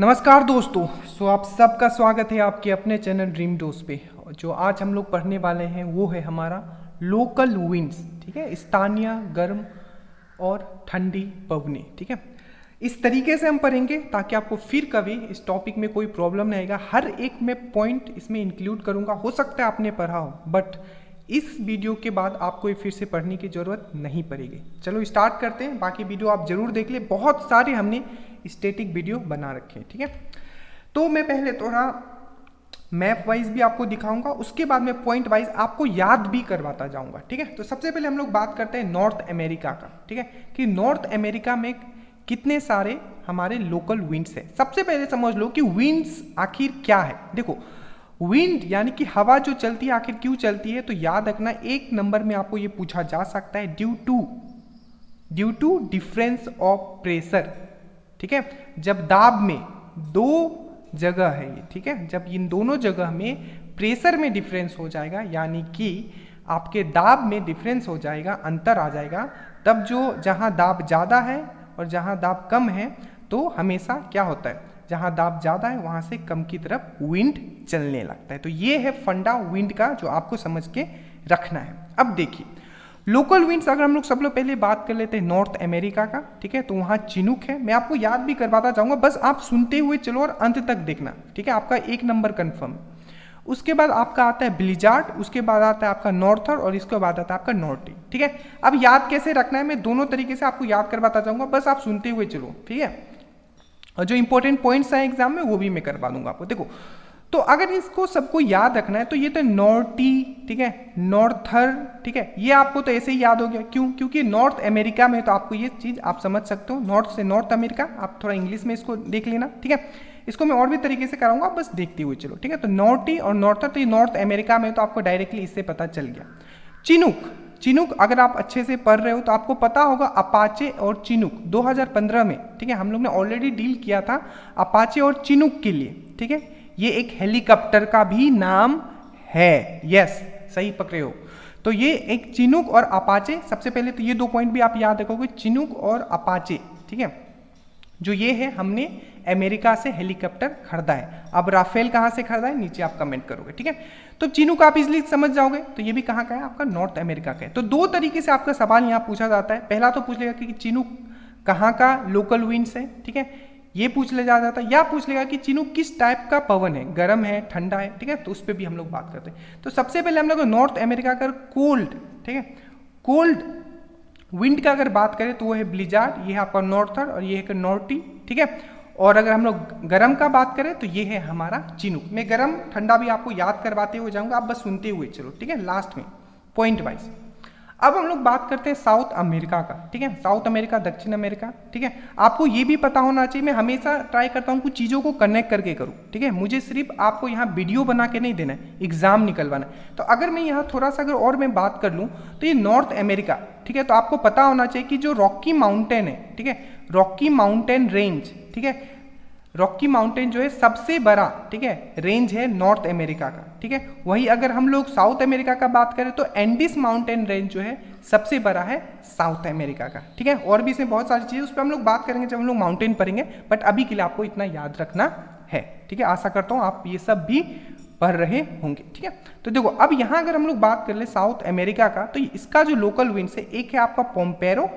नमस्कार दोस्तों। आप सबका स्वागत है आपके अपने चैनल ड्रीम डोज पे। जो आज हम लोग पढ़ने वाले हैं वो है हमारा लोकल विंड्स। ठीक है, स्थानीय गर्म और ठंडी पवनें। ठीक है, इस तरीके से हम पढ़ेंगे ताकि आपको फिर कभी इस टॉपिक में कोई प्रॉब्लम नहीं आएगा। हर एक में पॉइंट इसमें इंक्लूड करूंगा। हो सकता है आपने पढ़ा हो, बट इस वीडियो के बाद आपको ये फिर से पढ़ने की ज़रूरत नहीं पड़ेगी। चलो स्टार्ट करते हैं। बाकी वीडियो आप जरूर देख ले, बहुत सारे हमने स्टैटिक वीडियो बना रखे हैं। ठीक है, तो मैं पहले थोड़ा मैप वाइज भी आपको दिखाऊंगा, उसके बाद मैं पॉइंट वाइज आपको याद भी करवाता जाऊंगा। ठीक है, तो सबसे पहले हम लोग बात करते हैं नॉर्थ अमेरिका का। ठीक है, कि नॉर्थ अमेरिका में कितने सारे हमारे लोकल विंड्स है। सबसे पहले समझ लो कि विंड्स आखिर क्या है। देखो, विंड यानी कि हवा जो चलती है आखिर क्यों चलती है, तो याद रखना एक नंबर में आपको ये पूछा जा सकता है, due to difference of pressure. ठीक है, जब दाब में दो जगह है ये, ठीक है, जब इन दोनों जगह में प्रेशर में डिफरेंस हो जाएगा, यानी कि आपके दाब में डिफरेंस हो जाएगा, अंतर आ जाएगा, तब जो जहां दाब ज़्यादा है और जहां दाब कम है, तो हमेशा क्या होता है, जहां दाब ज़्यादा है वहां से कम की तरफ विंड चलने लगता है। तो ये है फंडा विंड का जो आपको समझ के रखना है। अब देखिए लोकल विंड्स, अगर हम लोग सब लोग पहले बात कर लेते हैं नॉर्थ अमेरिका का। ठीक है, तो वहाँ चिनूक है। मैं आपको याद भी करवाता जाऊंगा, बस आप सुनते हुए चलो और अंत तक देखना। ठीक है, आपका एक नंबर कंफर्म। उसके बाद आपका आता है ब्लिजार्ड, उसके बाद आता है आपका नॉर्थर और इसके बाद आता है आपका नॉर्टी। ठीक है, अब याद कैसे रखना है मैं दोनों तरीके से आपको याद करवाता जाऊंगा, बस आप सुनते हुए चलो। ठीक है, और जो इंपॉर्टेंट पॉइंट्स हैं एग्जाम में वो भी मैं करवा दूंगा आपको। देखो, तो अगर इसको सबको याद रखना है तो ये तो नॉर्टी, ठीक है, नॉर्थर, ठीक है, ये आपको तो ऐसे ही याद हो गया। क्यों? क्योंकि नॉर्थ अमेरिका में, तो आपको ये चीज़ आप समझ सकते हो, नॉर्थ से नॉर्थ अमेरिका। आप थोड़ा इंग्लिश में इसको देख लेना। ठीक है, इसको मैं और भी तरीके से कराऊंगा, बस देखते हुए चलो। ठीक है, तो नॉर्टी और नॉर्थर, तो ये नॉर्थ अमेरिका में, तो आपको डायरेक्टली इससे पता चल गया। चिनूक अगर आप अच्छे से पढ़ रहे हो तो आपको पता होगा अपाचे और चिनूक 2015 में, ठीक है, हम लोग ने ऑलरेडी डील किया था अपाचे और चिनूक के लिए। ठीक है, ये एक हेलीकॉप्टर का भी नाम है। यस, सही पकड़े हो। तो ये एक चिनूक और अपाचे, सबसे पहले तो ये दो पॉइंट भी आप याद रखोगे, चिनूक और अपाचे। ठीक है, जो ये है हमने अमेरिका से हेलीकॉप्टर खरीदा है। अब राफेल कहाँ से खरीदा है नीचे आप कमेंट करोगे। ठीक है, तो चिनूक आप इजिली समझ जाओगे, तो ये भी कहाँ का है, आपका नॉर्थ अमेरिका का है। तो दो तरीके से आपका सवाल यहाँ पूछा जाता है। पहला तो पूछ लेगा कि चिनूक कहाँ का लोकल विंड्स है, ठीक है, ये पूछ ले जाता है, या पूछ लेगा कि चिनूक किस टाइप का पवन है, गर्म है, ठंडा है। ठीक है, तो उस पर भी हम लोग बात करते हैं। तो सबसे पहले हम लोग नॉर्थ अमेरिका का कोल्ड, ठीक है, कोल्ड विंड का अगर बात करें तो वो है ब्लिजार्ड, ये है आपका नॉर्थर और ये है नॉर्टी। ठीक है, और अगर हम लोग गर्म का बात करें तो ये है हमारा चिनूक। मैं गर्म ठंडा भी आपको याद करवाते हुए जाऊंगा, आप बस सुनते हुए चलो। ठीक है, लास्ट में पॉइंट वाइज। अब हम लोग बात करते हैं साउथ अमेरिका का। ठीक है, साउथ अमेरिका, दक्षिण अमेरिका। ठीक है, आपको ये भी पता होना चाहिए, मैं हमेशा ट्राई करता हूँ कुछ चीज़ों को कनेक्ट करके करूँ। ठीक है, मुझे सिर्फ आपको यहाँ वीडियो बना के नहीं देना है, एग्जाम निकलवाना है। तो अगर मैं यहाँ थोड़ा सा अगर और मैं बात कर लूँ तो ये नॉर्थ अमेरिका, ठीक है, तो आपको पता होना चाहिए कि जो रॉकी माउंटेन है, ठीक है, रॉकी माउंटेन रेंज, ठीक है, रॉकी माउंटेन जो है सबसे बड़ा, ठीक है, रेंज है नॉर्थ अमेरिका का। ठीक है, वही अगर हम लोग साउथ अमेरिका का बात करें तो एंडीज माउंटेन रेंज जो है सबसे बड़ा है साउथ अमेरिका का। ठीक है, और भी इसमें बहुत सारी चीज़ें उस पर हम लोग बात करेंगे जब हम लोग माउंटेन पढ़ेंगे, बट अभी के लिए आपको इतना याद रखना है। ठीक है, आशा करता हूँ आप ये सब भी पढ़ रहे होंगे। ठीक है, तो देखो अब यहाँ अगर हम लोग बात कर ले साउथ अमेरिका का, तो इसका जो लोकल विंड्स है, एक है आपका पोम्पेरो,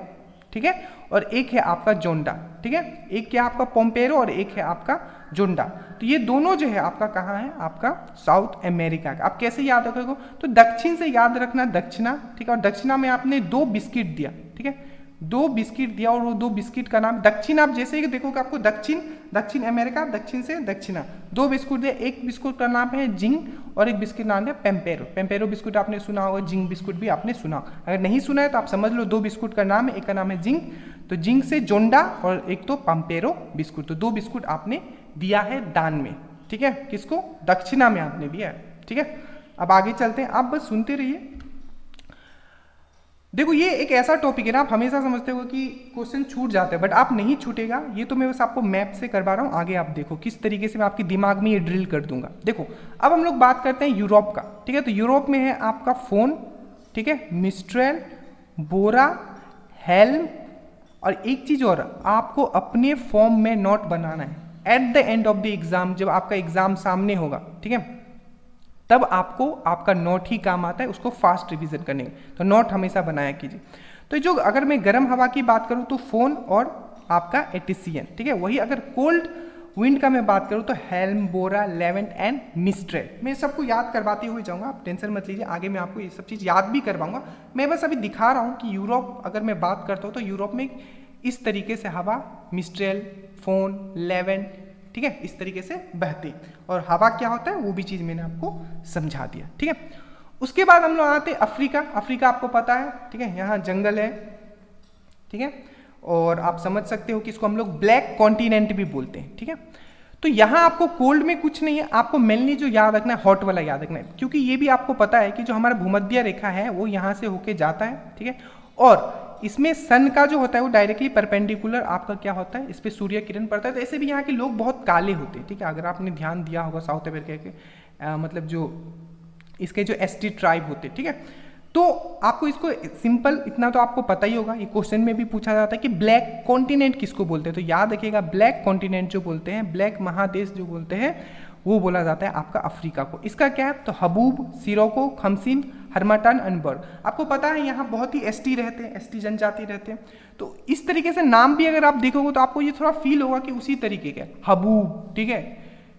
ठीक है, और एक है आपका जोंडा। ठीक है, एक क्या आपका पोम्पेरो और एक है आपका जोंडा। तो ये दोनों जो है आपका कहाँ है, आपका साउथ अमेरिका का। आप कैसे याद रखोगे, तो दक्षिण से याद रखना, दक्षिणा। ठीक है, और दक्षिणा में आपने 2 बिस्किट दिया। ठीक है, 2 बिस्किट दिया और वो 2 बिस्किट का नाम दक्षिण, आप जैसे ही देखोगे आपको दक्षिण अमेरिका, दक्षिण से दक्षिणा, 2 बिस्कुट दिया। एक बिस्कुट का नाम है जिंग और एक बिस्किट नाम है पेम्पेरो। पेम्पेरो बिस्कुट आपने सुना होगा, जिंग बिस्कुट भी आपने सुना। अगर नहीं सुना है तो आप समझ लो 2 बिस्कुट का नाम है, एक का नाम है जिंग, तो जिंग से जोंडा, और एक तो पेम्पेरो बिस्कुट। तो 2 बिस्कुट आपने दिया है दान में। ठीक है, किसको, दक्षिणा में आपने दिया है। ठीक है, अब आगे चलते हैं, आप बस सुनते रहिए। देखो ये एक ऐसा टॉपिक है ना, आप हमेशा समझते हो कि क्वेश्चन छूट जाते हैं, बट आप नहीं छूटेगा। ये तो मैं बस आपको मैप से करवा रहा हूँ, आगे आप देखो किस तरीके से मैं आपके दिमाग में ये ड्रिल कर दूंगा। देखो अब हम लोग बात करते हैं यूरोप का। ठीक है, तो यूरोप में है आपका फोन, ठीक है, मिस्ट्रेल, बोरा, हेल्म, और एक चीज और, आपको अपने फॉर्म में नोट बनाना है। At the end of the exam, जब आपका एग्जाम सामने होगा, ठीक है, तब आपको आपका नोट ही काम आता है उसको फास्ट रिवीजन करने में, तो नोट हमेशा बनाया कीजिए। तो जो अगर मैं गर्म हवा की बात करूं तो फोन और आपका एटिसियन, ठीक है, वही अगर कोल्ड विंड का मैं बात करूं तो हेल्म, बोरा, लेवेंट एंड मिस्ट्रेल। मैं सबको याद करवाते हुए जाऊंगा, आप टेंशन मत लीजिए, आगे मैं आपको ये सब चीज़ याद भी करवाऊंगा। मैं बस अभी दिखा रहा हूँ कि यूरोप अगर मैं बात करता हूँ तो यूरोप में इस तरीके से हवा मिस्ट्रेल, फोन, लेवेंट, ठीक है, इस तरीके से बहती, और हवा क्या होता है वो भी चीज़ मैंने आपको समझा दिया, ठीक है। उसके बाद हम लोग आते हैं अफ्रीका। अफ्रीका आपको पता है, ठीक है, यहाँ जंगल है, ठीक है, और आप समझ सकते हो कि इसको हम लोग ब्लैक कॉन्टिनेंट भी बोलते हैं, ठीक है। तो यहाँ आपको कोल्ड में कुछ नहीं है, आपको मेनली जो याद रखना है हॉट वाला याद रखना है, क्योंकि ये भी आपको पता है कि जो हमारा भूमध्य रेखा है वो यहाँ से होके जाता है, ठीक है, और इसमें सन का जो होता है वो डायरेक्टली परपेंडिकुलर आपका क्या होता है, इस पर सूर्य किरण पड़ता है। तो ऐसे भी यहाँ के लोग बहुत काले होते हैं, ठीक है, अगर आपने ध्यान दिया होगा साउथ अमेरिका के मतलब जो इसके जो एसटी ट्राइब होते हैं, ठीक है। तो आपको इसको सिंपल इतना तो आपको पता ही होगा, ये क्वेश्चन में भी पूछा जाता है कि ब्लैक कॉन्टिनेंट किसको बोलते हैं, तो याद रखिएगा ब्लैक कॉन्टिनेंट जो बोलते हैं, ब्लैक महादेश जो बोलते हैं, वो बोला जाता है आपका अफ्रीका को। इसका क्या है, तो हबूब, सिरोको, खमसिन, हरमाटान, अनबर। आपको पता है यहाँ बहुत ही एसटी रहते हैं, एसटी जनजाति रहते हैं, तो इस तरीके से नाम भी अगर आप देखोगे तो आपको ये थोड़ा फील होगा कि उसी तरीके का हबूब, ठीक है,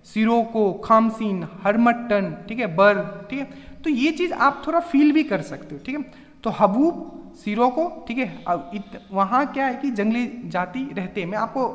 सिरोको, खामसिन, हरमट्टन, ठीक है, बर्ग, ठीक है, तो ये चीज़ आप थोड़ा फील भी कर सकते हो, ठीक है। तो हबूब, सिरोको, ठीक है, अब वहाँ क्या है कि जंगली जाति रहते हैं, मैं आपको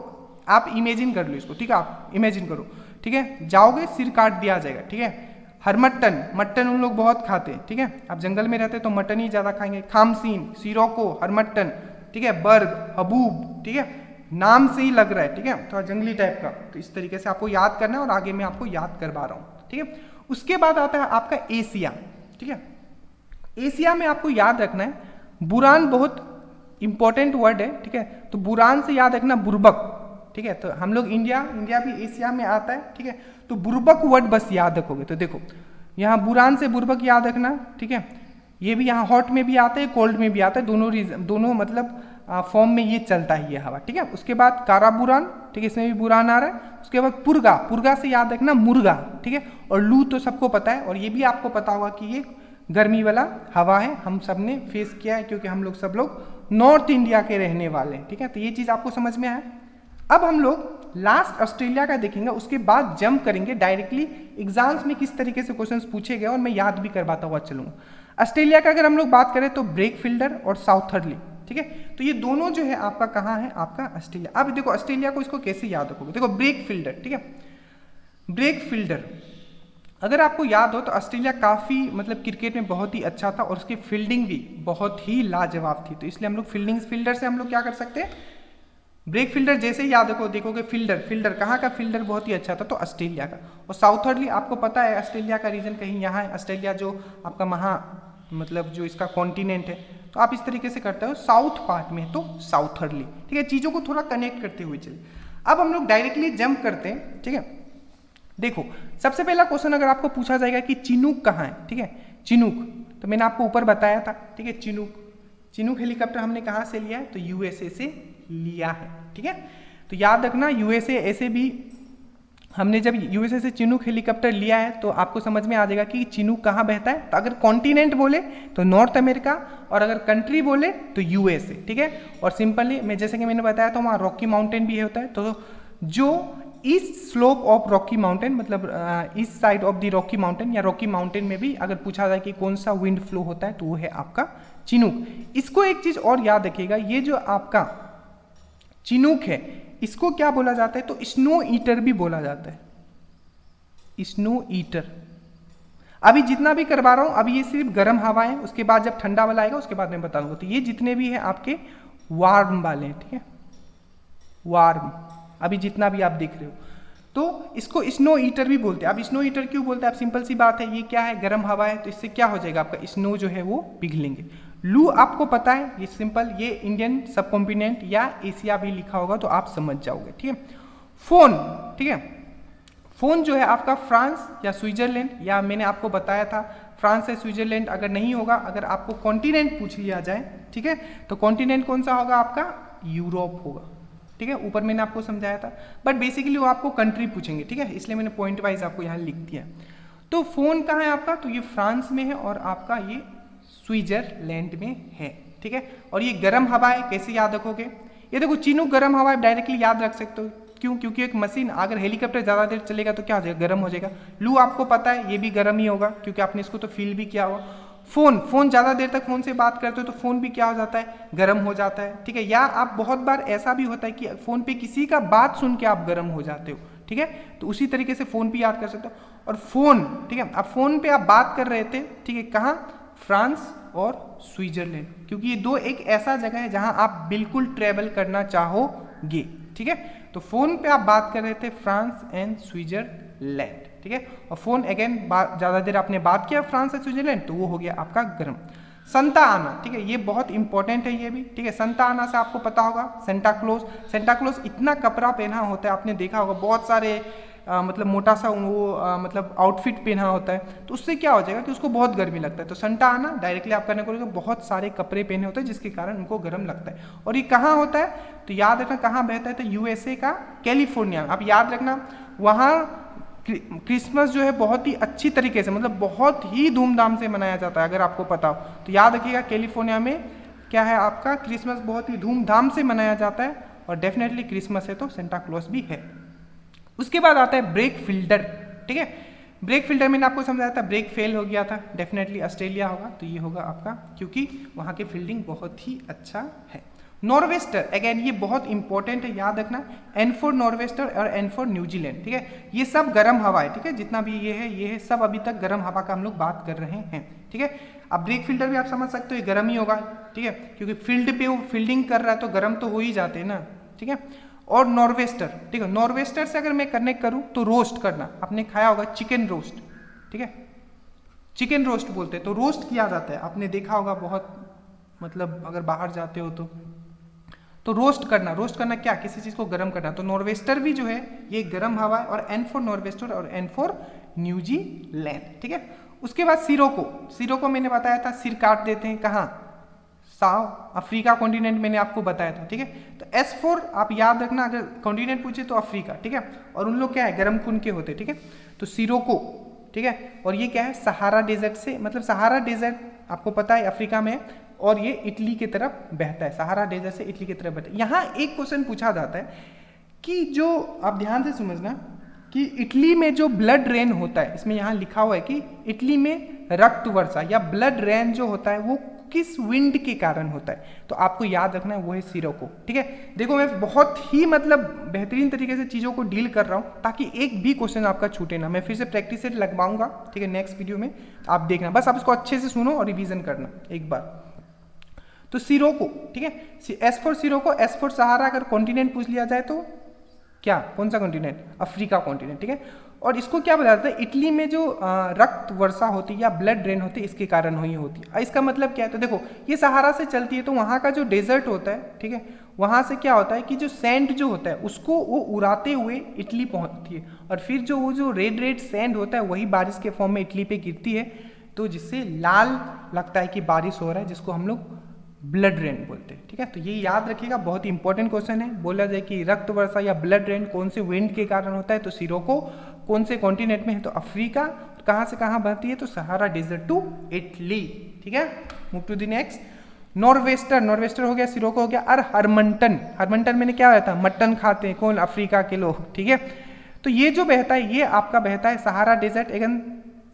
आप इमेजिन कर लो इसको, ठीक है, आप इमेजिन करो, ठीक है, जाओगे सिर काट दिया जाएगा, ठीक है। हरमट्टन, मट्टन उन लोग बहुत खाते हैं, ठीक है, आप जंगल में रहते तो मटन ही ज़्यादा खाएंगे। खामसीन, सिरोको, हरमट्टन, ठीक है, बर्ग, हबूब, ठीक है, नाम से ही लग रहा है, ठीक है, थोड़ा जंगली टाइप का, तो इस तरीके से आपको याद करना है और आगे मैं आपको याद करवा रहा हूँ, ठीक है। उसके बाद आता है आपका एशिया, ठीक है। एशिया में आपको याद रखना है, बुरान बहुत इंपॉर्टेंट वर्ड है, ठीक है, तो बुरान से याद रखना बुर्बक, ठीक है, तो हम लोग इंडिया भी एशिया में आता है, ठीक है, तो बुर्बक वर्ड बस याद रखोगे। तो देखो यहाँ बुरान से बुर्बक याद रखना, ठीक है, ये भी यहाँ हॉट में भी आता है, कोल्ड में भी आता है, दोनों मतलब फॉर्म में ये चलता है ये हवा, ठीक है। उसके बाद काराबुरान, ठीक है, इसमें भी बुरान आ रहा है। उसके बाद पुरगा, पुरगा से याद रखना मुर्गा, ठीक है, और लू तो सबको पता है, और ये भी आपको पता होगा कि ये गर्मी वाला हवा है, हम सब ने फेस किया है क्योंकि हम लोग सब लोग नॉर्थ इंडिया के रहने वाले हैं, ठीक है, तो ये चीज़ आपको समझ में आया। अब हम लोग लास्ट ऑस्ट्रेलिया का देखेंगे, उसके बाद जंप करेंगे डायरेक्टली एग्जाम्स में किस तरीके से क्वेश्चंस पूछे गए और मैं याद भी करवाता हुआ चलूँगा। ऑस्ट्रेलिया का अगर हम लोग बात करें तो ब्रेक फील्डर और साउथर्ली, ठीक है, तो ये दोनों जो है आपका कहाँ है, आपका ऑस्ट्रेलिया। अब देखो ऑस्ट्रेलिया को इसको कैसे याद रखोगे, देखो ब्रेक फील्डर, ठीक है, ब्रेक फील्डर अगर आपको याद हो तो ऑस्ट्रेलिया काफ़ी मतलब क्रिकेट में बहुत ही अच्छा था और उसकी फील्डिंग भी बहुत ही लाजवाब थी, तो इसलिए हम लोग फील्डर से हम लोग क्या कर सकते हैं, ब्रेक फील्डर जैसे ही याद रखो, देखोगे फील्डर कहाँ का फील्डर बहुत ही अच्छा था, तो ऑस्ट्रेलिया का। और साउथर्ली आपको पता है ऑस्ट्रेलिया का रीजन कहीं यहाँ है, ऑस्ट्रेलिया जो आपका मतलब जो इसका कॉन्टिनेंट है, तो आप इस तरीके से करते हो साउथ पार्ट में, तो साउथर्ली, ठीक है, चीज़ों को थोड़ा कनेक्ट करते हुए चलिए। अब हम लोग डायरेक्टली जंप करते हैं, ठीक है। देखो सबसे पहला क्वेश्चन अगर आपको पूछा जाएगा कि चिनूक कहाँ है, ठीक है, चिनूक, तो मैंने आपको ऊपर बताया था, ठीक है, चिनूक हेलीकॉप्टर हमने कहाँ से लिया है, तो यूएसए से लिया है, ठीक है। तो याद रखना यूएसए ऐसे भी हमने जब यूएसए से चिनूक हेलीकॉप्टर लिया है तो आपको समझ में आ जाएगा कि चिनूक कहाँ बहता है, तो अगर कॉन्टिनेंट बोले तो नॉर्थ अमेरिका और अगर कंट्री बोले तो यूएसए, ठीक है। और सिंपली मैं जैसे कि मैंने बताया था वहाँ रॉकी माउंटेन भी होता है, तो जो east slope of Rocky Mountain मतलब east side of the Rocky Mountain या रॉकी माउंटेन में भी अगर पूछा जाए कि कौन सा विंड फ्लो होता है तो वो है आपका चिनूक। इसको एक चीज़ और याद रखिएगा, ये जो आपका चिनूक है इसको क्या बोला जाता है, तो स्नो ईटर भी बोला जाता है, स्नो ईटर। अभी जितना भी करवा रहा हूँ अभी ये सिर्फ गर्म हवा है, उसके बाद जब ठंडा वाला आएगा उसके बाद मैं बता दूंगा। तो ये जितने भी हैं आपके वार्म वाले हैं, ठीक है, वार्म अभी जितना भी आप देख रहे हो, तो इसको स्नो ईटर भी बोलते हैं। अब स्नो ईटर क्यों बोलते हैं, अब सिंपल सी बात है, ये क्या है, गर्म हवा है, तो इससे क्या हो जाएगा आपका स्नो जो है वो पिघलेंगे। लू आपको पता है, ये सिंपल, ये इंडियन सब कॉन्टिनेंट या एशिया भी लिखा होगा तो आप समझ जाओगे, ठीक है। फोन, ठीक है, फोन जो है आपका फ्रांस या स्विट्जरलैंड, या मैंने आपको बताया था फ्रांस या स्विट्जरलैंड अगर नहीं होगा, अगर आपको कॉन्टिनेंट पूछ लिया जाए, ठीक है, तो कॉन्टिनेंट कौन सा होगा आपका, यूरोप होगा, ठीक है, ऊपर मैंने आपको समझाया था, बट बेसिकली वो आपको कंट्री पूछेंगे, ठीक है, इसलिए मैंने पॉइंट वाइज आपको यहाँ लिख दिया। तो फोन कहाँ है आपका, तो ये फ्रांस में है और आपका ये स्विट्जरलैंड में है, ठीक है। और ये गर्म हवा है, कैसे याद रखोगे, ये देखो चिनूक गर्म हवा है, डायरेक्टली याद रख सकते हो, क्यों, क्योंकि एक मशीन अगर हेलीकॉप्टर ज़्यादा देर चलेगा तो क्या हो जाएगा, गर्म हो जाएगा। लू आपको पता है ये भी गर्म ही होगा, क्योंकि आपने इसको तो फील भी किया होगा। फोन ज़्यादा देर तक फोन से बात करते हो तो फोन भी क्या हो जाता है, गर्म हो जाता है, ठीक है। या आप बहुत बार ऐसा भी होता है कि फोन पे किसी का बात सुन के आप गर्म हो जाते हो, ठीक है, तो उसी तरीके से फोन भी याद कर सकते हो। और फोन, ठीक है, अब फोन पे आप बात कर रहे थे, ठीक है, कहाँ, फ्रांस और स्विट्जरलैंड, क्योंकि ये दो एक ऐसा जगह है जहां आप बिल्कुल ट्रेवल करना चाहोगे, ठीक है। तो फोन पे आप बात कर रहे थे फ्रांस एंड स्विट्जरलैंड, ठीक है। और फोन अगेन ज्यादा देर आपने बात किया फ्रांस और स्विट्जरलैंड तो वो हो गया आपका गर्म। संता आना, ठीक है, ये बहुत इंपॉर्टेंट है ये भी, ठीक है। संता आना से आपको पता होगा सेंटा क्लॉज, सेंटा क्लॉज इतना कपड़ा पहना होता है, आपने देखा होगा बहुत सारे मतलब मोटा सा वो मतलब आउटफिट पहना होता है, तो उससे क्या हो जाएगा कि उसको बहुत गर्मी लगता है। तो संटा आना डायरेक्टली आप करने को बहुत सारे कपड़े पहने होते हैं जिसके कारण उनको गर्म लगता है। और ये कहाँ होता है, तो याद रखना कहाँ बहता है, तो यूएसए का कैलिफोर्निया। आप याद रखना वहाँ क्रिसमस जो है बहुत ही अच्छी तरीके से, मतलब बहुत ही धूमधाम से मनाया जाता है, अगर आपको पता हो तो याद रखिएगा कैलिफोर्निया में क्या है आपका क्रिसमस बहुत ही धूमधाम से मनाया जाता है। और डेफिनेटली क्रिसमस है तो सेंटा क्लॉज भी है। उसके बाद आता है ब्रेक फिल्टर, ठीक है। ब्रेक फिल्टर मैंने आपको समझाया था, ब्रेक फेल हो गया था, डेफिनेटली ऑस्ट्रेलिया होगा, तो ये होगा आपका, क्योंकि वहाँ के फील्डिंग बहुत ही अच्छा है। नॉर्वेस्टर अगेन ये बहुत इंपॉर्टेंट है, याद रखना, एन फॉर नॉर्वेस्टर और एन फॉर न्यूजीलैंड, ठीक है। ये सब गर्म हवा है, ठीक है, जितना भी ये है सब अभी तक गर्म हवा का हम लोग बात कर रहे हैं, ठीक है। अब ब्रेक फिल्टर भी आप समझ सकते हो ये गर्म ही होगा, ठीक है, क्योंकि फील्ड पे वो फील्डिंग कर रहा है तो गर्म तो हो ही जाते हैं ना, ठीक है। और नॉर्वेस्टर, ठीक है, नॉर्वेस्टर से अगर मैं कनेक्ट करूं तो रोस्ट करना, आपने खाया होगा चिकन रोस्ट, ठीक है, चिकन रोस्ट बोलते हैं, तो रोस्ट किया जाता है, आपने देखा होगा बहुत, मतलब अगर बाहर जाते हो तो रोस्ट करना क्या, किसी चीज को गर्म करना। तो नॉर्वेस्टर भी जो है ये गर्म हवा है, और एन फॉर नॉर्वेस्टर और एन फॉर न्यूजीलैंड, ठीक है। उसके बाद सिरोको मैंने बताया था, सिर काट देते हैं, कहाँ, साउथ अफ्रीका कॉन्टिनेंट मैंने आपको बताया था, ठीक है। तो S4 आप याद रखना, अगर कॉन्टिनेंट पूछे तो अफ्रीका, ठीक है, और उन लोग क्या है गर्म खून के होते, ठीक है। तो सिरोको, ठीक है, और ये क्या है सहारा डेजर्ट से, मतलब सहारा डेजर्ट आपको पता है अफ्रीका में, और ये इटली की तरफ बहता है, सहारा डेजर्ट से इटली की तरफ बहता है। यहाँ एक क्वेश्चन पूछा जाता है कि जो आप ध्यान से समझना कि इटली में जो ब्लड रेन होता है, इसमें यहाँ लिखा हुआ है कि इटली में रक्त वर्षा या ब्लड रेन जो होता है वो किस विंड के कारण होता है, तो आपको याद रखना है वो है सिरोको, ठीक है। देखो मैं बहुत ही मतलब बेहतरीन तरीके से चीज़ों को डील कर रहा हूँ ताकि एक भी क्वेश्चन आपका छूटे ना। मैं फिर से प्रैक्टिस सेट लगवाऊंगा, ठीक है, नेक्स्ट वीडियो में आप देखना, बस आप इसको अच्छे से सुनो और रिवीजन करना एक बार। तो सिरोको, ठीक है, S for sirocco, S for Sahara. अगर कॉन्टिनेंट पूछ लिया जाए तो क्या, कौन सा कॉन्टिनेंट, अफ्रीका कॉन्टिनेंट, ठीक है। और इसको क्या बताया जाता है, इटली में जो रक्त वर्षा होती है या ब्लड ड्रेन होती है इसके कारण हुई होती है। इसका मतलब क्या है, तो देखो ये सहारा से चलती है तो वहाँ का जो डेजर्ट होता है, ठीक है, वहाँ से क्या होता है कि जो सैंड जो होता है उसको वो उड़ाते हुए इटली पहुँचती है, और फिर जो वो जो रेड सैंड होता है वही बारिश के फॉर्म में इटली पे गिरती है, तो जिससे लाल लगता है कि बारिश हो रहा है, जिसको हम लोग ब्लड रेन बोलते हैं, ठीक है। तो ये याद रखिएगा, बहुत ही इंपॉर्टेंट क्वेश्चन है। बोला जाए कि रक्त वर्षा या ब्लड रेन कौन से विंड के कारण होता है, तो सिरोको कौन से कॉन्टिनेंट में है, तो अफ्रीका, कहाँ से कहाँ बढ़ती है, तो सहारा डेजर्ट टू इटली, ठीक है। Move to the next, nor'wester हो गया, सिरोको हो गया, और हरमंटन मैंने क्या बताया था, मटन खाते हैं कौन, अफ्रीका के लोग, ठीक है। तो ये जो बहता है ये आपका बहता है Sahara desert, again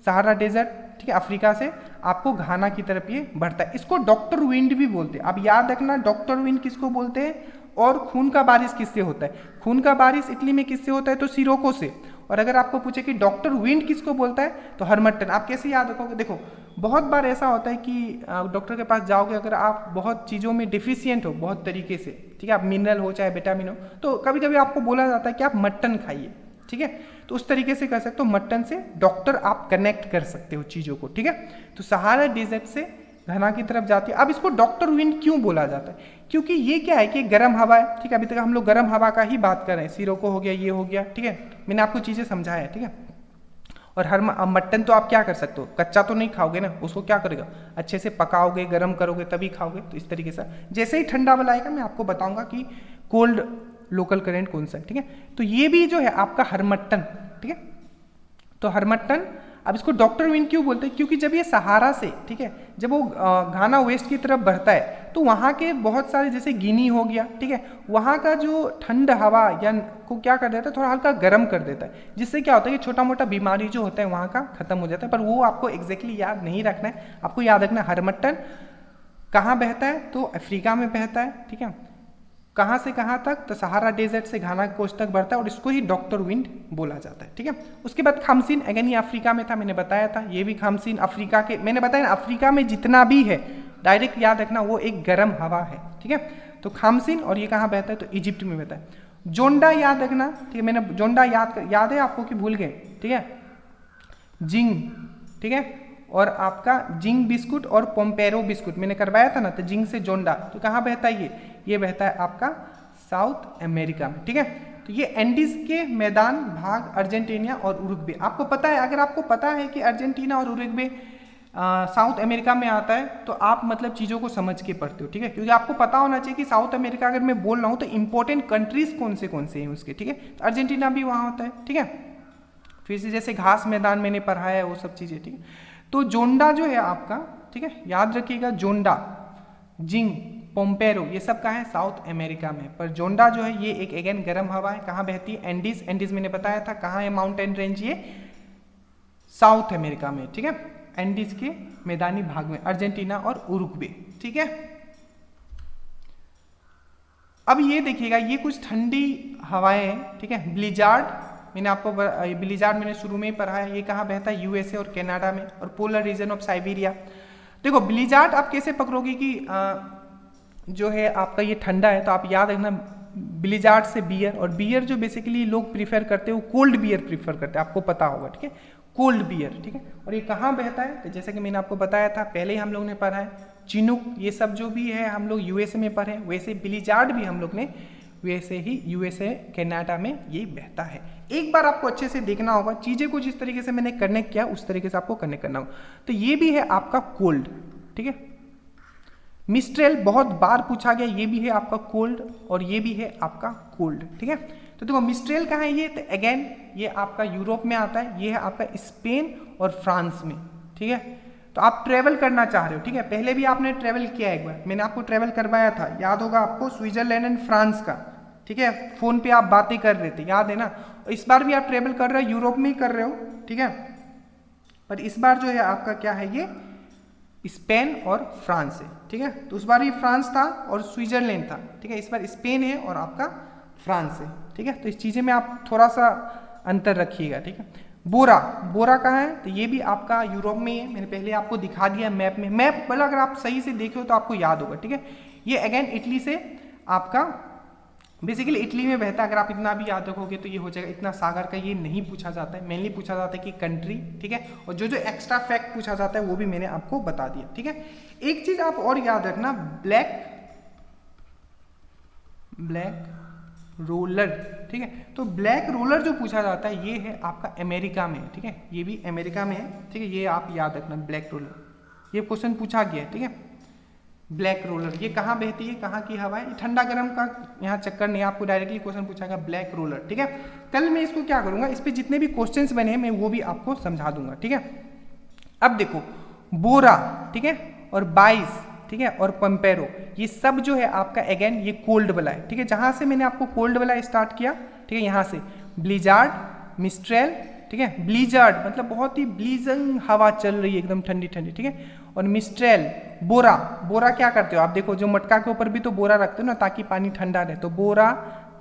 Sahara desert, ठीक है, अफ्रीका से आपको घाना की तरफ ये बढ़ता है। इसको डॉक्टर विंड भी बोलते हैं। अब याद रखना डॉक्टर विंड किसको बोलते हैं, और खून का बारिश किससे होता है, खून का बारिश इटली में किससे होता है, तो सिरोको से। और अगर आपको पूछे कि डॉक्टर विंड किसको बोलता है, तो हरमट्टन। आप कैसे याद रखोगे, देखो बहुत बार ऐसा होता है कि डॉक्टर के पास जाओगे, अगर आप बहुत चीज़ों में डिफिशियंट हो बहुत तरीके से, ठीक है, आप मिनरल हो चाहे विटामिन हो, तो कभी कभी आपको बोला जाता है कि आप मटन खाइए, ठीक है। तो उस तरीके से कर सकते हो, मटन से डॉक्टर आप कनेक्ट कर सकते हो चीज़ों को, ठीक है। तो सहारा डेजर्ट से घना की तरफ जाती है। अब इसको डॉक्टर विंड क्यों बोला जाता है, क्योंकि ये क्या है कि गर्म हवा है, ठीक है। अभी तक हम लोग गर्म हवा का ही बात कर रहे हैं, सिरोको हो गया, ये हो गया, ठीक है, मैंने आपको चीज़ें समझाया है, ठीक है। और हर मटन तो आप क्या कर सकते हो, कच्चा तो नहीं खाओगे ना, उसको क्या करेगा, अच्छे से पकाओगे, गर्म करोगे तभी खाओगे। तो इस तरीके से जैसे ही ठंडा वाला आएगा मैं आपको बताऊंगा कि कोल्ड लोकल करंट कौन सा है, ठीक है। तो ये भी जो है आपका हरमट्टन, ठीक है। तो हरमट्टन, अब इसको डॉक्टर विंड क्यों बोलते हैं, क्योंकि जब ये सहारा से, ठीक है, जब वो घाना वेस्ट की तरफ बढ़ता है तो वहाँ के बहुत सारे, जैसे गिनी हो गया, ठीक है, वहाँ का जो ठंड हवा या को क्या कर देता है, थोड़ा हल्का गर्म कर देता है, जिससे क्या होता है कि छोटा मोटा बीमारी जो होता है वहाँ का खत्म हो जाता है। पर वो आपको एग्जैक्टली याद नहीं रखना है, आपको याद रखना है हरमट्टन कहाँ बहता है, तो अफ्रीका में बहता है, ठीक है। कहाँ से कहाँ तक, तो सहारा डेजर्ट से घाना कोस्ट तक बढ़ता है और इसको ही डॉक्टर विंड बोला जाता है, ठीक है। उसके बाद खामसीन, अगेन ये अफ्रीका में था, मैंने बताया था, ये भी खामसीन अफ्रीका के, मैंने बताया ना अफ्रीका में जितना भी है डायरेक्ट याद रखना वो एक गर्म हवा है, ठीक है। तो खामसीन, और ये कहाँ बहता है, तो इजिप्ट में बहता है। जोंडा याद रखना, ठीक है, मैंने जोंडा याद है आपको कि भूल गए, ठीक है। जिंग, ठीक है, और आपका जिंग बिस्कुट और पोम्पेरो बिस्कुट मैंने करवाया था ना, तो जिंग से जोंडा, तो कहाँ बहता है ये बहता है आपका साउथ अमेरिका में, ठीक है। तो ये एंडीज के मैदान भाग अर्जेंटीना और उरुग्वे, आपको पता है, अगर आपको पता है कि अर्जेंटीना और उरुग्वे साउथ अमेरिका में आता है तो आप मतलब चीज़ों को समझ के पढ़ते हो, ठीक है, क्योंकि आपको पता होना चाहिए कि साउथ अमेरिका अगर मैं बोल रहा हूँ तो इंपॉर्टेंट कंट्रीज कौन से हैं उसके, ठीक है। तो अर्जेंटीना भी वहाँ होता है, ठीक है। फिर से जैसे घास मैदान मैंने पढ़ाया है वो सब चीज़ें, ठीक है। तो जोंडा जो है आपका, ठीक है, याद रखिएगा, जोंडा, जिंग, पोम्पेरो, ये सब कहाँ है, साउथ अमेरिका में। पर जोंडा जो है ये एक अगेन गर्म हवा है, कहाँ बहती है, एंडीज, एंडीज मैंने बताया था कहाँ है माउंटेन रेंज, ये साउथ अमेरिका में, ठीक है, एंडीज के मैदानी भाग में, अर्जेंटीना और उरुग्वे, ठीक है। अब ये देखिएगा, ये कुछ ठंडी हवाएं हैं, ठीक है। ब्लिजार्ड, मैंने आपको ब्लिजार्ड मैंने शुरू में ही पढ़ा है, ये कहाँ बहता है, यूएसए और कनाडा में, और पोलर रीजन ऑफ साइबेरिया। देखो ब्लिजार्ड आप कैसे पकड़ोगे कि जो है आपका ये ठंडा है, तो आप याद रखना ब्लिजार्ड से बियर, और बियर जो बेसिकली लोग प्रीफर करते हैं वो कोल्ड बियर प्रीफर करते हैं, आपको पता होगा, ठीक है, कोल्ड बियर, ठीक है। और ये कहाँ बहता है, तो जैसे कि मैंने आपको बताया था, पहले ही हम लोग ने पढ़ा है, चिनूक, ये सब जो भी है हम लोग यूएसए में पढ़े, वैसे ब्लिजार्ड भी हम लोग ने वैसे ही यूएसए कनाडा में ये बहता है। एक बार आपको अच्छे से देखना होगा, चीज़ें को जिस तरीके से मैंने कनेक्ट किया उस तरीके से आपको कनेक्ट करना होगा। तो ये भी है आपका कोल्ड, ठीक है। मिस्ट्रेल बहुत बार पूछा गया, ये भी है आपका कोल्ड और ये भी है आपका कोल्ड, ठीक है। तो देखो मिस्ट्रेल कहाँ है ये, तो अगेन ये आपका यूरोप में आता है, ये है आपका स्पेन और फ्रांस में, ठीक है। तो आप ट्रेवल करना चाह रहे हो, ठीक है, पहले भी आपने ट्रेवल किया एक बार, मैंने आपको ट्रेवल करवाया था, याद होगा आपको, स्विट्जरलैंड एंड फ्रांस का, ठीक है, फोन पे आप बातें कर रहे थे, याद है ना। इस बार भी आप ट्रेवल कर रहे हो, यूरोप में ही कर रहे हो, ठीक है। पर इस बार जो है आपका क्या है, ये स्पेन और फ्रांस है, ठीक है। तो उस बार भी फ्रांस था और स्विट्जरलैंड था, ठीक है, इस बार स्पेन है और आपका फ्रांस है, ठीक है। तो इस चीज़ें में आप थोड़ा सा अंतर रखिएगा, ठीक है। बोरा, बोरा कहाँ है, तो ये भी आपका यूरोप में है, मैंने पहले आपको दिखा दिया मैप में, मैप मतलब अगर आप सही से देखे हो तो आपको याद होगा, ठीक है। ये अगेन इटली से आपका बेसिकली इटली में बहता है, अगर आप इतना भी याद रखोगे तो ये हो जाएगा। इतना सागर का ये नहीं पूछा जाता है, मेनली पूछा जाता है कि कंट्री, ठीक है। और जो जो एक्स्ट्रा फैक्ट पूछा जाता है वो भी मैंने आपको बता दिया, ठीक है। एक चीज आप और याद रखना, ब्लैक रोलर, ठीक है। तो ब्लैक रोलर जो पूछा जाता है ये है आपका अमेरिका में, ठीक है, ये भी अमेरिका में है, ठीक है। ये आप याद रखना ब्लैक रोलर, ये क्वेश्चन पूछा गया है, ठीक है। ब्लैक रोलर ये कहाँ बहती है, कहाँ की हवा है, ठंडा गर्म का यहाँ चक्कर नहीं, आपको डायरेक्टली क्वेश्चन पूछा ब्लैक रोलर, ठीक है। कल मैं इसको क्या करूँगा, इस पे जितने भी क्वेश्चंस बने हैं मैं वो भी आपको समझा दूंगा, ठीक है। अब देखो बोरा, ठीक है, और बाइस, ठीक है, और पंपेरो, ये सब जो है आपका अगेन ये कोल्ड वाला है, ठीक है। जहाँ से मैंने आपको कोल्ड वाला स्टार्ट किया, ठीक है, यहाँ से ब्लिजार्ड, मिस्ट्रेल, ठीक है, ब्लिजार्ड मतलब बहुत ही ब्लीजिंग हवा चल रही है एकदम ठंडी ठंडी, ठीक है। और मिस्ट्रेल, बोरा, बोरा क्या करते हो आप देखो, जो मटका के ऊपर भी तो बोरा रखते हो ना ताकि पानी ठंडा रहे, तो बोरा,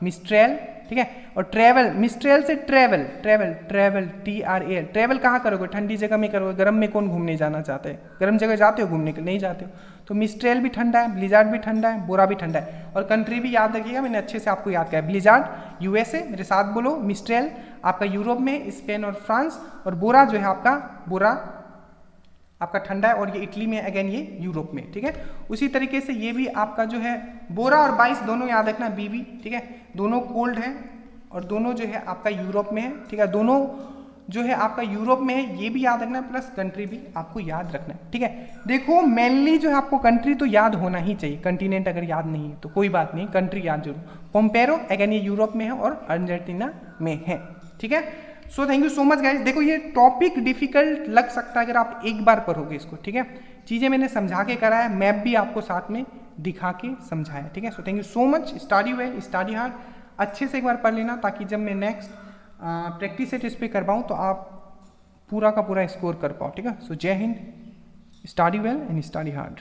मिस्ट्रेल, ठीक है। और ट्रेवल, मिस्ट्रेल से ट्रेवल, ट्रेवल TRAL, ट्रेवल कहाँ करोगे, ठंडी जगह में करोगे, गर्म में कौन घूमने जाना चाहते हैं, गर्म जगह जाते हो घूमने के नहीं जाते हो। तो मिस्ट्रेल भी ठंडा है, ब्लिजार्ड भी ठंडा है, बोरा भी ठंडा है। और कंट्री भी याद रखिएगा, मैंने अच्छे से आपको याद किया, ब्लिजार्ड USA, मेरे साथ बोलो, मिस्ट्रेल आपका यूरोप में, स्पेन और फ्रांस, और बोरा जो है आपका, बोरा आपका ठंडा है और ये इटली में, अगेन ये यूरोप में, ठीक है। उसी तरीके से ये भी आपका जो है बोरा और बाइस दोनों याद रखना BB, ठीक है, दोनों कोल्ड है और दोनों जो है आपका यूरोप में है, ठीक है। दोनों जो है आपका यूरोप में है, ये भी याद रखना है, प्लस कंट्री भी आपको याद रखना है, ठीक है। देखो मेनली जो है आपको कंट्री तो याद होना ही चाहिए, कंटिनेंट अगर याद नहीं है तो कोई बात नहीं, कंट्री याद जरूर। पोम्पेरो अगेन ये यूरोप में है और अर्जेंटीना में है, ठीक है। So thank you so much guys. देखो ये टॉपिक डिफिकल्ट लग सकता है अगर आप एक बार पढ़ोगे इसको, ठीक है। चीज़ें मैंने समझा के कराया, मैप भी आपको साथ में दिखा के समझाया, ठीक है। So thank you so much. Study well, study hard, अच्छे से एक बार पढ़ लेना ताकि जब मैं नेक्स्ट प्रैक्टिस सेट इस पर करवाऊँ तो आप पूरा का पूरा स्कोर कर पाओ, ठीक है। सो जय Hind, study well and study hard.